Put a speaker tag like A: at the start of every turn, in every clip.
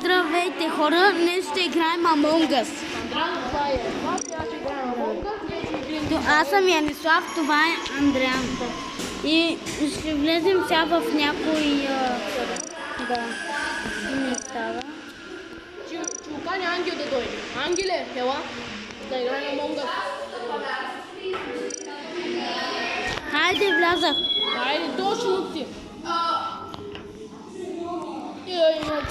A: Здравейте хора, днес ще играем Among Us. Аз съм Янислав, това е Андриан. И ще влезем сега в някой... Да, не става.
B: Чукани Ангел да дойде. Ангеле, ела, да играем Among Us.
A: Хайде, влязах.
B: Хайде, точно ти.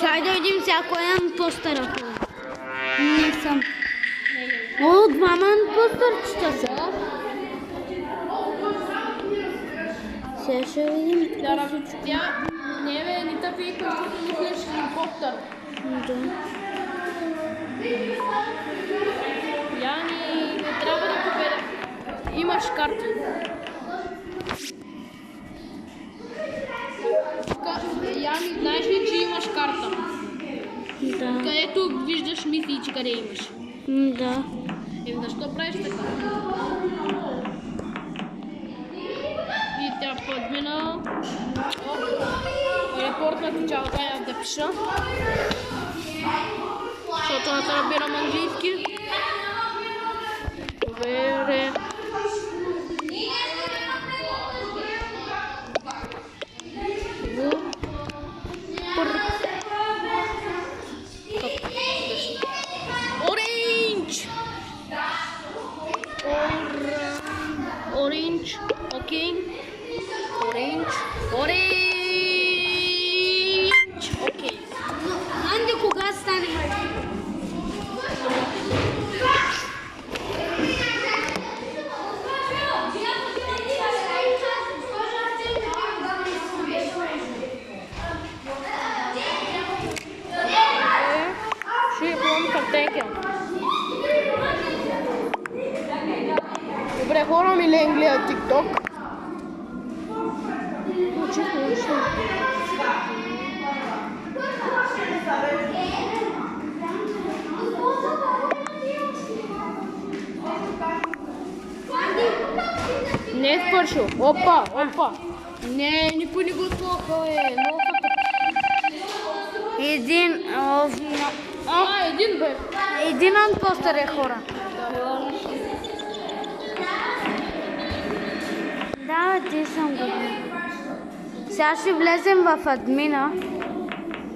A: Чай да видим сега кой е импостъра. Не съм. О, двама импостърчета са. Сега ще видим.
B: Тя не бе, ни тъпи, който мислиш импостър.
A: Да.
B: Яни, не трябва да победа. Имаш карта. Яни, знаеш ли, че имаш карта?
A: Да.
B: Където виждаш мисии, че къде имаш.
A: Да.
B: Защо правиш така? И тя подмина. Репортна ти чао, да пиша. Защото не разбирам английски. Добре. Orange, okay. Orange, okay.
A: Анди, кога стане?
B: Ще имам картенка. Добре, хора ми лен гледат TikTok. Не е свършил. Опа. Не, никой не го слуха,
A: Един...
B: един бе.
A: Един импостър е, хора. Да, ти съм го. Сега ще влезем в админа.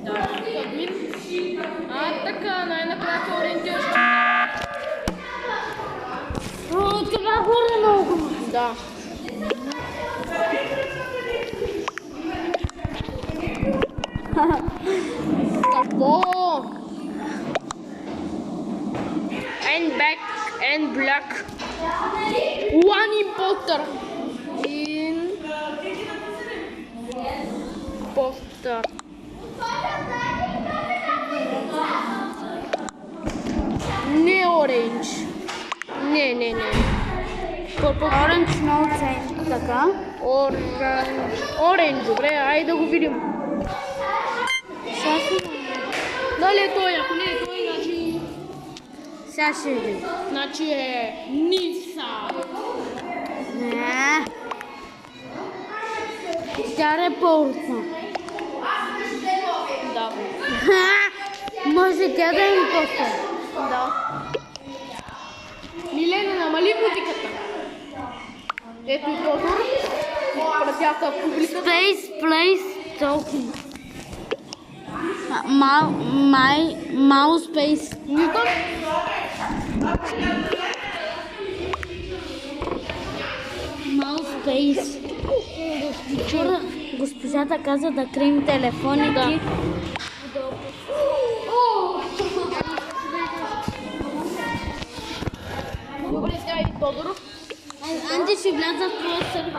B: Да, админ. Така, най-накрая се ориентираш.
A: Това горе много.
B: Да. Какво? And back and black. One imposter. Imposter. Не оранж. Не.
A: Оранж много цен. Така.
B: Оранж, добре, айде да го видим. Дали е той, ако не е той, значи...
A: Сега ще видим.
B: Значи е Ниса.
A: Не. Тя репортна.
B: Да.
A: Може тя да е импостър.
B: Да. Милена, намали музиката. Ето и Тодор. Пратяха публиката.
A: Space, place, talking. Mouse space.
B: Нютон.
A: Mouse space. Вчера госпожата каза да крием телефоните.
B: Да. Добре, сега и Тодоров.
A: Анди ще вляза в твоя сервер.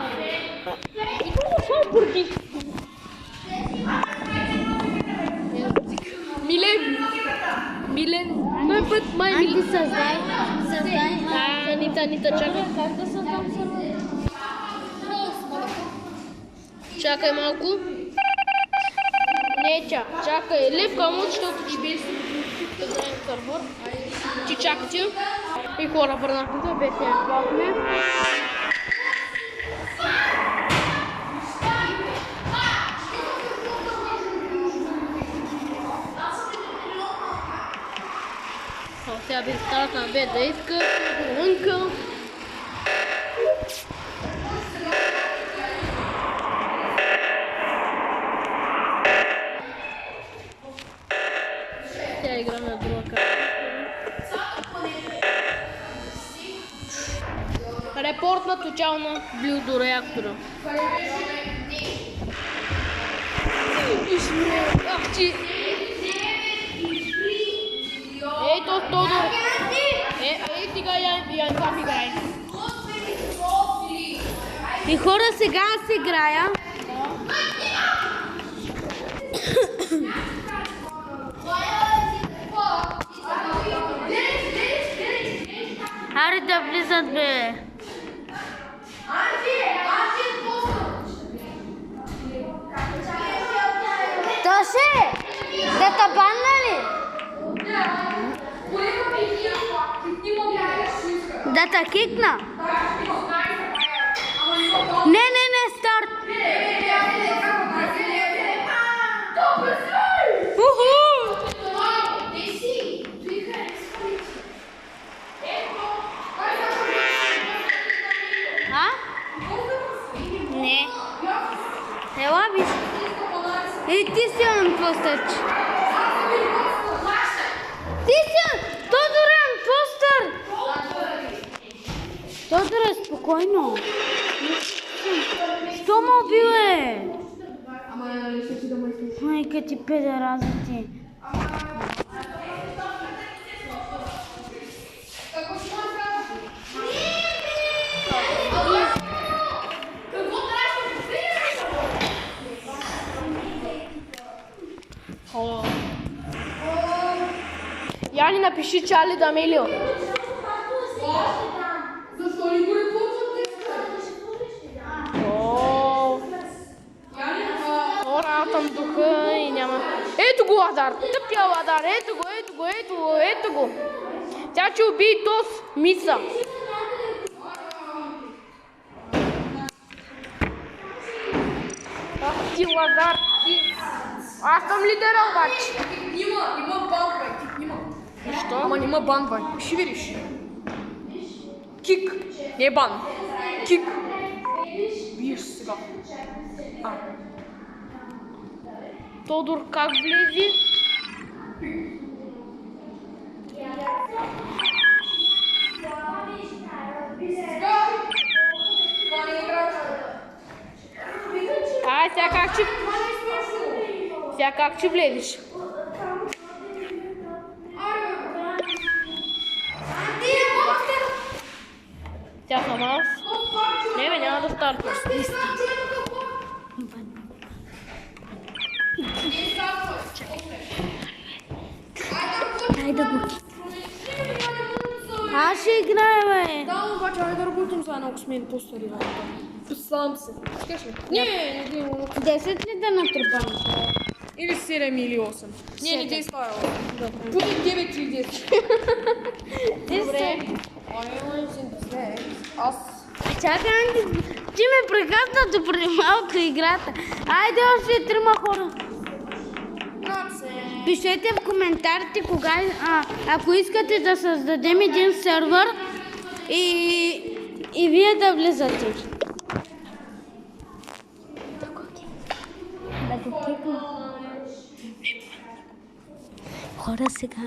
B: Милен. Той път май
A: Анди,
B: Милен.
A: създай.
B: Анита, чакай.
A: Как да създам сервер?
B: Чакай малко. Не, чакай. Левка му, защото ти бе да знаем сървър. Ти чакате. И хора върнахме да бе бахме. Сега би стартна бе да иска, лънка. Сега играме на друга карта. Репорт на тотално бил до реактора. Ах ти! Ей, то Тодор! Ей, сега я там играй.
A: И хора, сега аз играя. Аре да влизат, бе. Тоше, да те банна ли? Да те кикна? Не, старт. А? Не. Ела виж. Ей, ти си анпостърч. Ти си! Тодор е анпостър! Тодор е спокойно. Що ме убил, Майка ти педераза ти.
B: Яни, напиши Чарли Дамелио. Оратам духа и няма. Ето го, Ладар! Тъпия Ладар! Ето го! Тя ще убие Тос Миса. Ах ти, Ладар, ти! Аз съм лидера обаче.
C: Има бан, бе, кик има.
B: Защо?
C: Ама няма бан, бе. Ще видиш. Кик. Не е бан. Кик. Биеш сега.
B: Тодор как влезе? Ай, сега как ще влезеш? Тя съм аз. Не бе, няма да стартваш.
A: Дай да го кикна. Аз ще играя, бе.
C: Да, обаче, ай да работим сега на 8 постери. Посам се. Скаш ли? Не,
A: 10 ли да натрупам?
C: или 7 или 8. Не дей стара. Буде 9 или 10.
A: Добре.
C: Аз...
A: Чакай, ти ме прекъсна до преди малко играта. Айде още 3 хора. Пишете в коментарите кога, ако искате да създадем един сервер и вие да влизате. Да го кикна. Хора, сега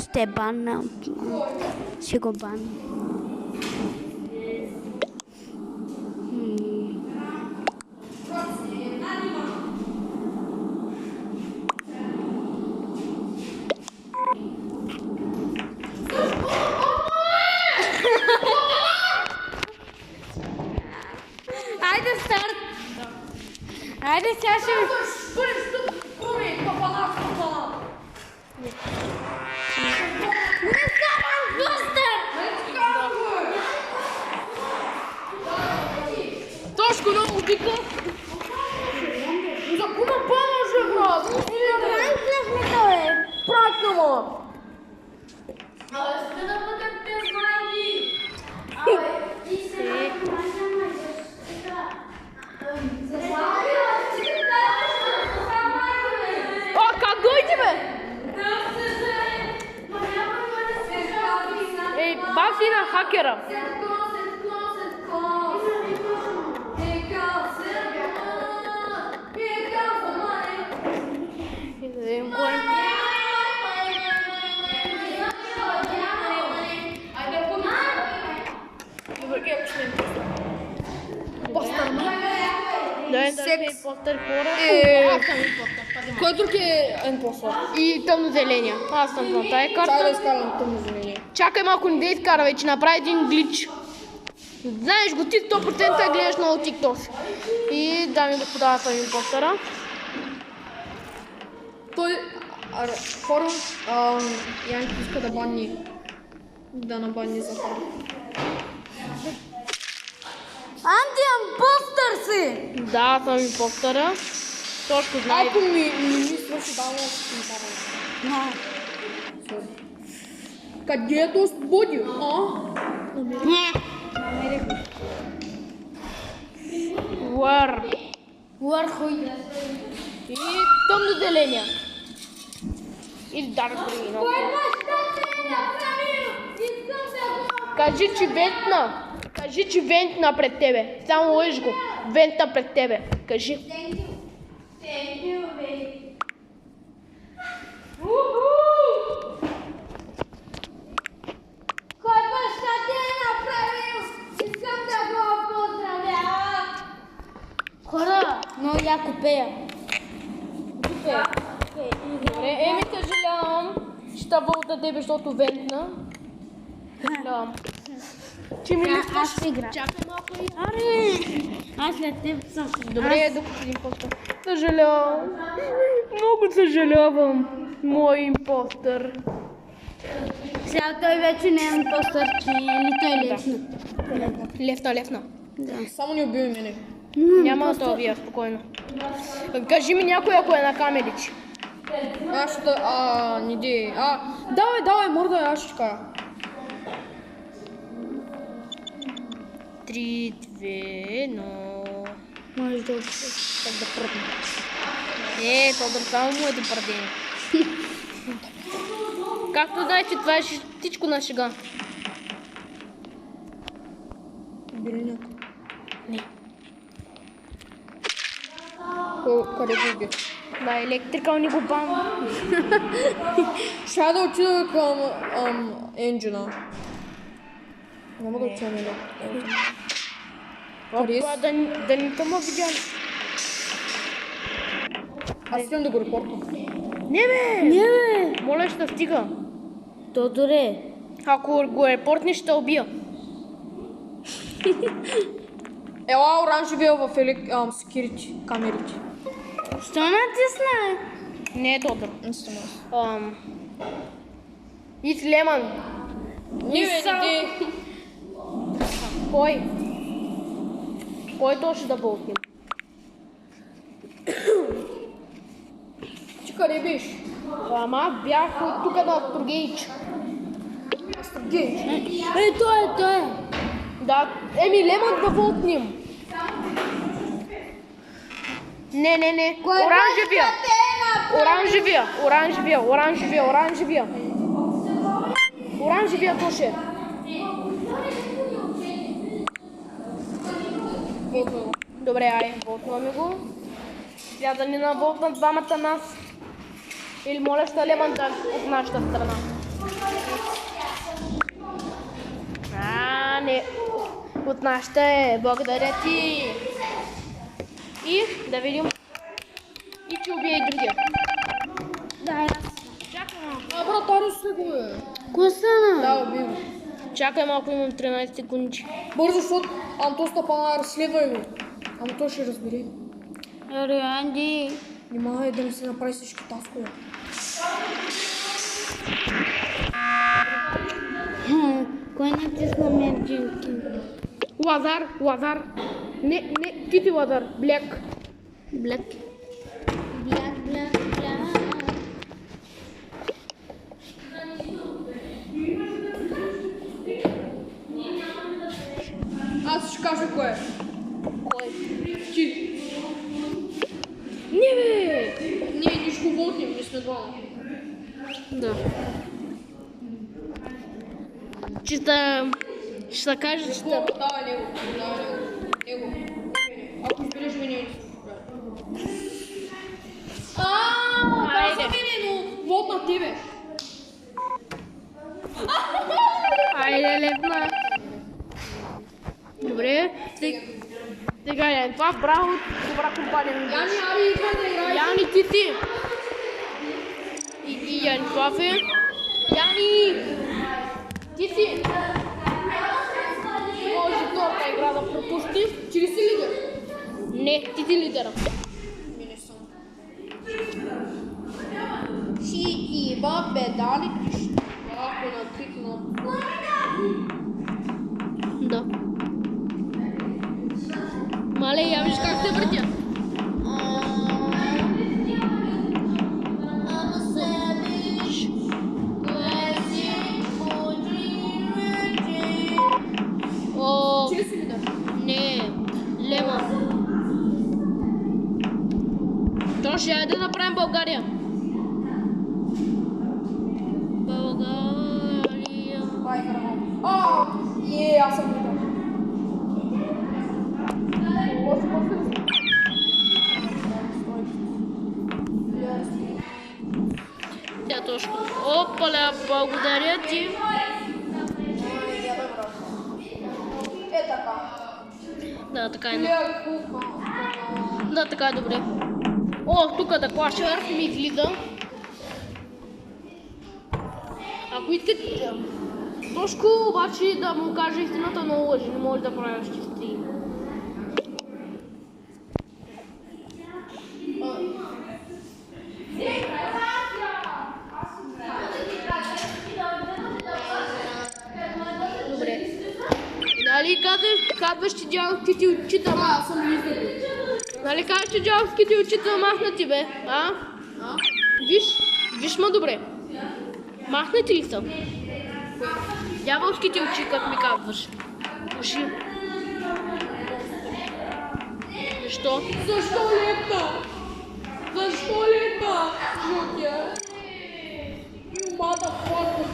A: ще банна. Ще го банна. Айде старт! Айде сега ще... Не съм анпостър!
C: Тошко много вика. За кума поможе, брат.
A: Пранкнахме то, е!
C: Пратно му. А, как дойде, бе?
B: на хакера. И да видим кой. Да, импостър хора. Аз съм импостър.
C: Кой друг е импостър?
B: И тъмнозеления. Аз съм на тая
C: Чакай да
B: карта.
C: изкарам тъмнозеление.
B: Чакай малко, не да изкара вече, направи един глич. Знаеш го, ти 100% гледаш много TikTok. И дами и господа, съм импостъра.
C: Той... Хора... Янки иска да банни... Да набанни за хора.
A: Антиимпостър си!
B: Да, съм импостъра. Точно знае.
C: Ако ми свърши давно, ще ми давам. Къде е този боди?
A: Не.
B: Уар.
A: Върху.
B: И тъмнозеления. И дарк green. Кажи, че вентна. Кажи, че вентна пред тебе. Само лъж го. Вентна пред тебе. Кажи.
A: Кой баща ти е направил? Искам да го поздравя! Хора, много яко пея.
B: Добре, еми съжалявам, че та вълта тебе, защото вентна. Съжалявам. Че ми липсваш.
A: Аз ще игра.
B: Чакай малко и...
A: Аре! Аз след теб съм.
B: Добре, докато един импостър. Съжалявам. Много съжалявам. Мой импостър.
A: Сега той вече не е импостър, че или той лесна.
B: Левна.
A: Да.
C: Само не убивай мене.
B: Няма да те убия, спокойно. Кажи ми някой, ако е на камерич.
C: Аз ще... не дей. Давай, мордай, аз ще кажа.
B: 3, 2, 1...
A: Може да
B: пръдне. Тодор, само му е да пърдение. Както знаеш, че това е всичко на шега.
C: Били някой.
B: Не.
C: Къде го уби?
B: На електрикал ни го бам.
C: Ще да отида към енджина. Няма да отида мене. Къде
B: Опа, да ни тъма видяли.
C: Аз искам да го репортвам.
B: Не бе!
A: Не бе!
B: Моля, ще стига.
A: Тодоре.
B: Ако го репортнеш, ще убия.
C: Ела оранжевия в security камерите.
A: Що натисна?
B: Не е Тодор. It's Lemon.
C: Не бе, не дей.
B: Кой? Кой точно да бълтнем?
C: Ти къде биш?
B: Ама бях от тук на Тургейч.
C: Гей.
A: Той е.
B: Да, еми Лемон да вълтнем. Не. Оранжевия тоше. Добре, ай, вълтваме го. Сега да ни навълтнат двамата нас. Или моля ще Лемон да от нашата страна. Не. От нашата е. Благодаря ти. И да видим. И че убие и другия.
A: Да, аз.
B: Чакай малко.
C: Братаро се го е.
A: Кой стана?
C: Да, убил.
B: Чакай малко, имам 13 секунди.
C: Бързо, защото Антон Стапана разследва го. Ама той ще разбере.
A: Аре, Анди.
C: Нима е да ми се направи всички таскове.
A: Кой натисна мерджинки?
B: Лазар. Не, ти си Лазар. Блек.
A: Блек.
C: Аз ще кажа кой е.
B: Кой?
C: Ти.
B: Не бе!
C: Ние нищо вълтнем, не сме двама.
B: Да. Ще кажа, че
C: Да, него. Ако избереш мене, не
B: Айде.
C: каза мене, но вот на тебе.
B: Айде, лепна. Добре. Сега е това. Браво. Добра компания.
C: Яни, ари, идва да играй.
B: Яни, ти. И Яни, това е. Яни! Ти си. Може втората игра да пропусти.
C: Че ли си лидер?
B: Не, ти си лидера.
C: Не съм. Си има педали. Ако натикна.
B: Да. Мале, я виж как се въртя. О,
C: Че ли си лидер?
B: не, Лема. То ще я да направим България. България.
C: Бай, карамал. Аз съм лидер.
B: Тя точно. Опаля, благодаря ти.
C: Е така.
B: Да, така е.
C: Куха.
B: Да, така е добре. О, тук да клашер ми излиза. Ако искате Тошко обаче да му каже истината, но лъжи, не може да правиш чисти. Добре. Нали казваш, че дяволски ти очита
C: Аз съм лидер.
B: Нали казваш, че дяволски ти очита махнати, бе? Виж ма добре. Махнати ли са? Дяволските очи, как ми казваш. Уши. Защо?
C: Защо лепна? Защо лепна? Жутя. You motherfucker.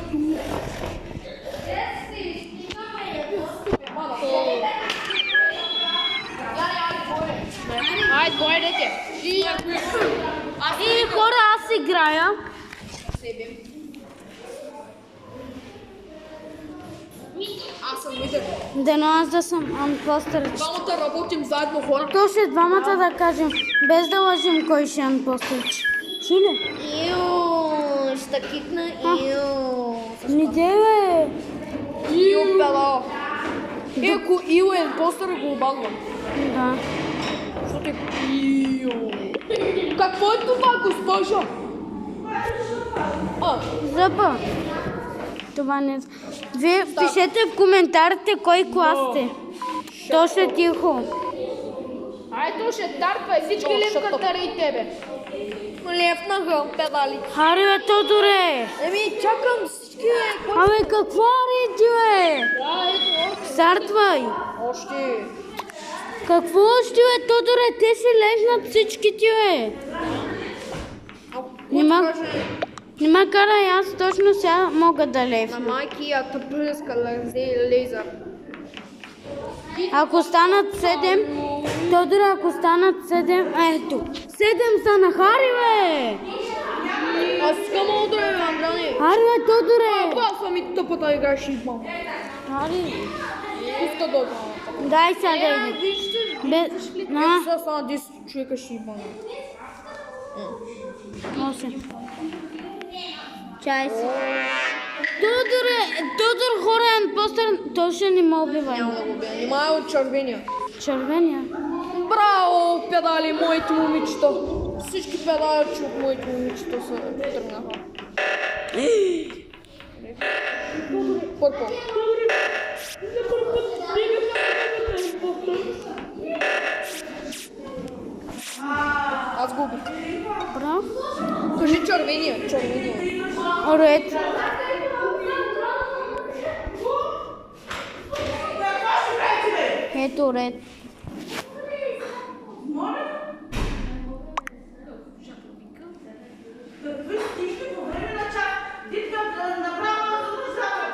B: Айде, бойдете.
A: И хора, аз играя.
C: Аз съм лидер.
A: Дано аз да съм анпостър.
C: Двамата работим заедно, хора.
A: То ще двамата да кажем, без да лъжим кой ще е анпостър. Чули?
B: Иу, ще кикна иу.
A: Не бе.
C: Ил пела. Ако Ил е постър, го обагвам.
A: Да.
C: Защото е Ил. Какво е това, госпожо?
A: Зъба. Това не... Вие пишете в коментарите кой клас сте. То ще е тихо.
B: Айде, ще тарпай, всички лепката и тебе.
C: Лепнаха педали.
A: Хари, бе, Тодоре!
C: Еми, чакам всички, бе.
A: Абе, какво ари ти, бе?
B: Да, ето.
A: Стартвай!
C: Още.
A: Какво още, бе, Тодоре? Те си лежнат всички ти, бе. Нима карай, аз точно сега мога да
C: На
A: левна.
C: майки, ако пръска лезър.
A: Ако станат 7, Тодоре, ако станат 7, ето. 7 са на Хари, бе!
C: Аз искам да е, Андрани.
A: Хари, бе, Тодоре!
C: Това съм и тъпата игра ще идвам.
A: Хари,
C: Пуска да
A: дай сега да иди.
C: виждаш ли?
A: На.
C: Сега стана 10 човека ще идвам.
A: 8. Чай си. Тодор хорен постър, то ще не ме убива.
C: Няма да го бия. Нима е от червения.
A: Червения.
C: Браво, педали, моите момичета. Всички педали, че от моите момичета са тръгнаха. Пърпо. Аз го убих.
A: Браво.
C: Кажи червения, червения.
A: Ред. Ето ред.
D: По време на чак, дитка направо разрушава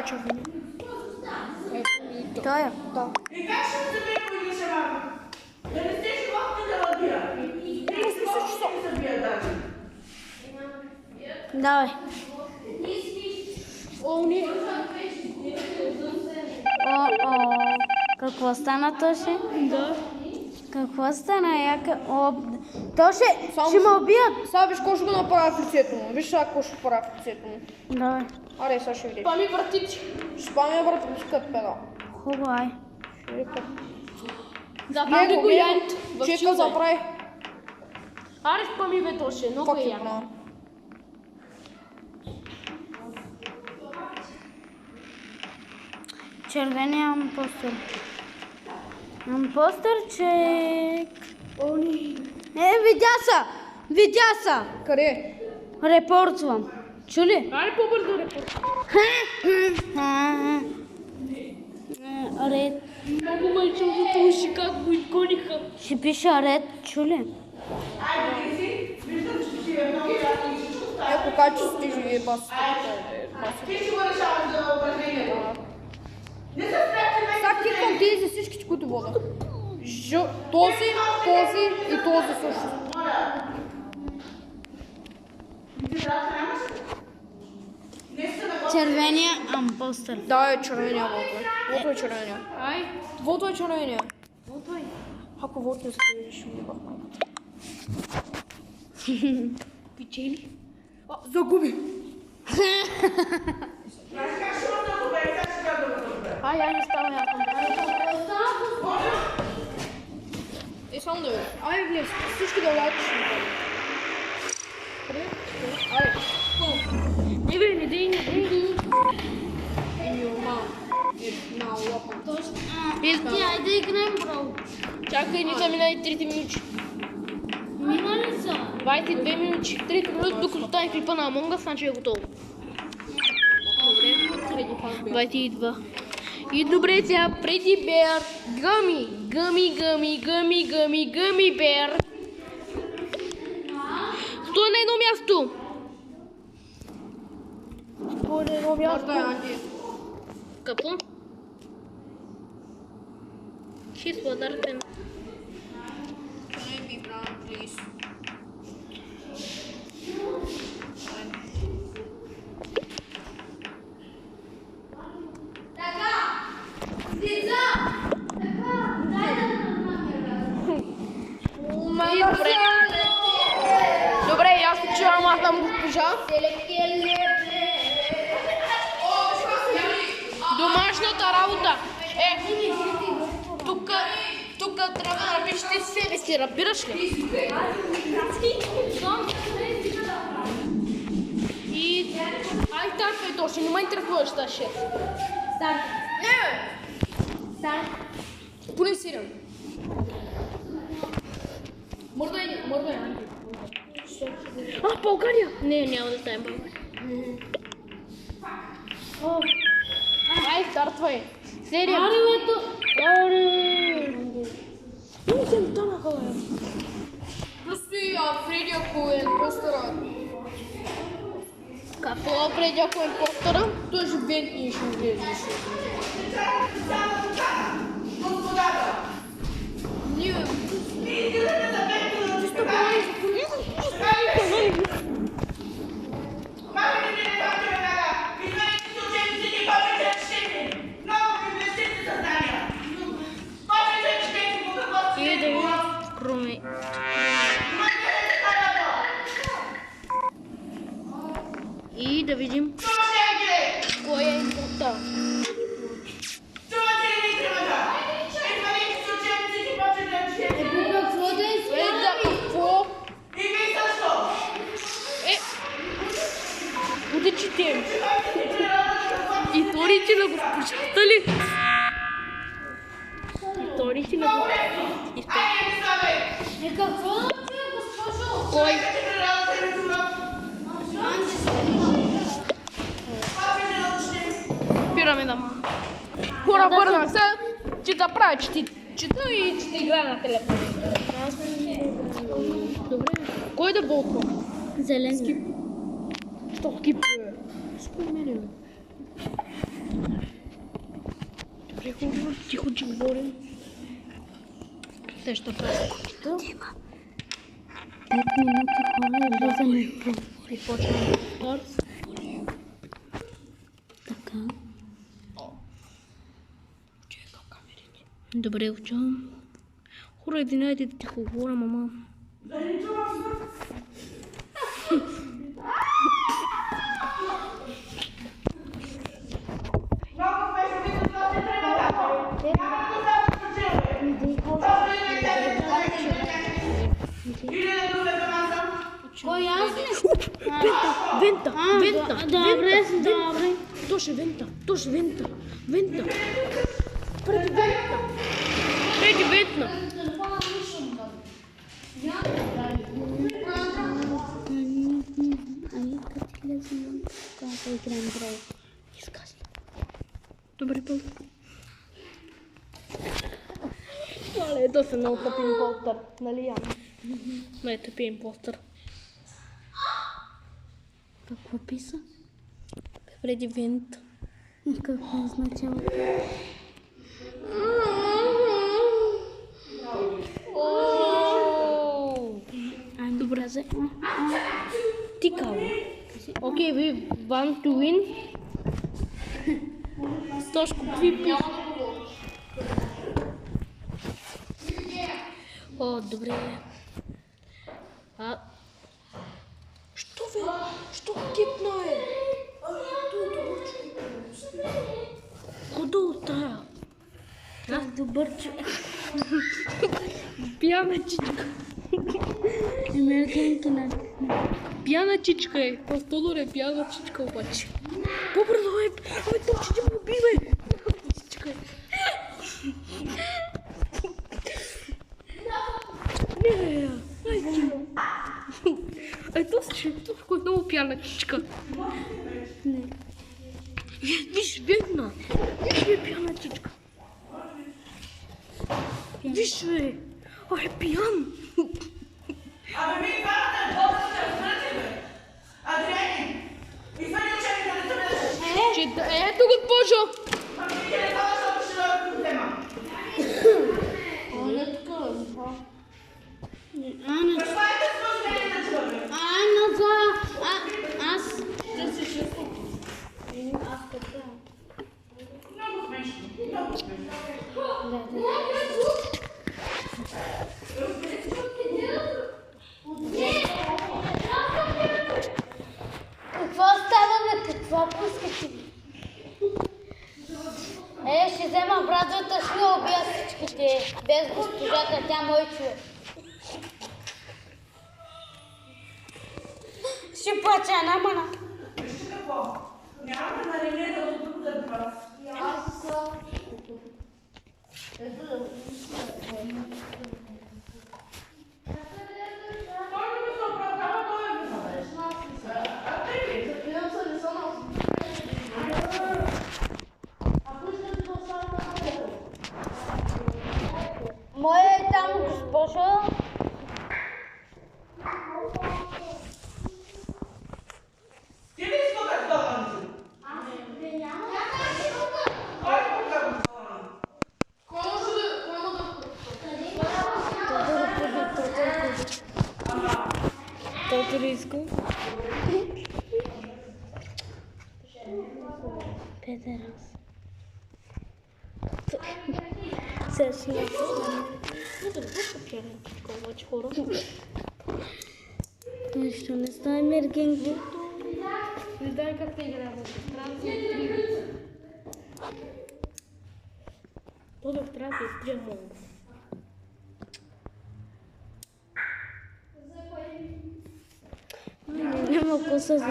C: червения.
A: Той е.
C: Да.
D: И как ще забие по ще мама? Да не сте животни да лабира. И мисля, че се забия даже.
A: Давай.
B: О, не.
A: О, какво стана, Тоше?
B: Да.
A: Какво стана? Тоше,
C: Само
A: ще ме убият.
C: Сега виж какво ще го направя в лицето му. Виж сега какво ще правя в лицето му.
A: Давай.
C: Аре, сега ще видиш.
B: Пами вратици.
C: Ще спамя вратичката педал.
A: Хубаво, ай.
C: Ще вика.
B: Забрави го янт.
C: Чека забрави.
B: Аре, спами бе Тоше, много е
C: Фак
B: яко.
C: на.
A: Червения ампостър. Ампостърчек. Видя са! Видя са!
C: Къде?
A: Репортвам. Чули?
B: Аре, по-бързо репорт.
A: Ред.
B: Много мъчам за Тоши, как го изгониха.
A: Ще пиша ред, чули?
D: Айде, си, виждам, че ти е много ясно и всичко става.
C: Еко качество ти живее бас.
D: Ти ще го решаваш за упражнението. Не се спрячи на
C: Сега киквам тези за всички, които водят. Този и този също.
A: Червения ампостър.
C: Да, е червения вото. Вото е червения.
B: Ай,
C: Вото е червения.
B: вот ай.
C: Ако вото не се ще ми бахна.
B: Печели.
C: Загуби.
B: Ай, не става яко.
C: Само да видим. Айде, влез. Всички да влязат. Айде.
B: Не бе, не дей.
A: Ти, айде играем, бро.
B: Чакай, не са минали 3 минути.
A: Мина ли са?
B: 22 минути. 3 минути, докато стане клипа на Among Us, значи е готово. Добре. 22. И добре, сега преди Бер. Гъми Бер. Стой на едно място. Стой на едно място. Какво? She's water. Добре. Добре, аз се чувам, аз съм госпожа. Домашната работа. Тук трябва да напишете себе си, разбираш ли? И... Ай, так, Тоше, не ме интересуваш тази шеф.
A: Старт.
C: Не,
A: Старт.
C: поне 7.
B: Мърдай. България! Не, няма да стане България. Ай, стартвай. Серия.
A: Аре,
B: Не съм тонаха, бе.
C: Просто Фреди, ако е постара.
B: Какво Фреди, ако е постара?
C: Той ще вент и ще влезе. Ние... Чисто
B: И да видим кроме. И да видим кой е импорта.
A: какво да е?
B: Какво? Буде четем. Историите на госпожата ли? Историите на госпожата.
A: Какво да чуя, госпожо?
B: Кой? Спираме да ма. Хора, бърнах се, че да правя, чета и ще играя на телефон. Добре. Кой да болква?
A: Зелен.
C: Що скип?
B: Спомени. Добре, хубаво. Тихо, че говорим. Те ще правят кукито.
A: 5 минути хора и влизаме в план.
B: И почваме старт.
A: Така.
B: Чекам камерите. Добре, учавам. Хора, единайте да тихо говоря, мама.
D: Много беше видно, това се трябва да прави. Няма да става случайно. Това не е или да друга маса.
A: Кой аз ли?
B: Вента!
A: Добре, добре.
B: Тоше вента! Вента! Преди вентна!
A: Ами, като влезем, когато играем грай.
B: Изкази. Добре, пълно. Але, ето се много тъпи импостър, нали Яна? Най-тъпи импостър.
A: Какво писа?
B: Преди вент.
A: Какво означава?
B: Добре, тикало. Окей, we want to win. Тошко, какви пиш? О, добре. Що бе? Що кипна е? Куда от тая?
A: Аз добър човек.
B: Пияна чичка.
A: Американки на...
B: Пияна чичка е. По-столор е пияна чичка обаче. По-бързо е. Абе, то ще му уби, бе. Чичка е. Не, ай, ти. Ето си, това е много пияна чичка.
A: Не.
B: Виж, бедна. Виж, бе, пияна чичка. Виж, бе. Ай, пиян.
D: Абе, вие двамата добре се разбирате, бе. Адриани, извади учебника да се влезеш.
B: Ето, госпожо.
D: Ами, телефона, защото ще дойде тема.
A: Ана,
D: Каква е тази възможност да чуваме?
A: аз...
D: Много смешно, много смешно.
A: Какво става, бе? Какво пускате? Ще взема брадвата, ще убия всичките. Без госпожата, тя мой човек. Ще плача, намана.
D: Вижте какво? Няма да нарене да от друг да това. Той не ми се оправдава, той е виновен. А ти ли?
A: Моя е там, госпожо.
D: Ти ли изкупят долан си? Кой е купят долан?
B: Toto риско.
A: Педерас. Сега ще я Нищо не става, мергенки.
B: Не знам как те играе в странция. Todo в странция е стрия много.
A: Няма коса за...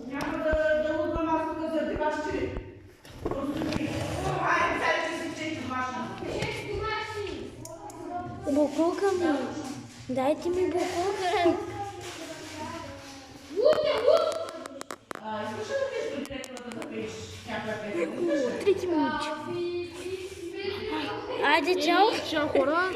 D: Няма да лудвам аз тук заради вашите... Айде, сядайте си, чейте домашна.
A: Букулка ми. Дайте ми букулка.
D: Искаш да видиш при директора да запееш някаква песен?
B: 30 минути.
A: Айде, чао.
B: Чао, хора.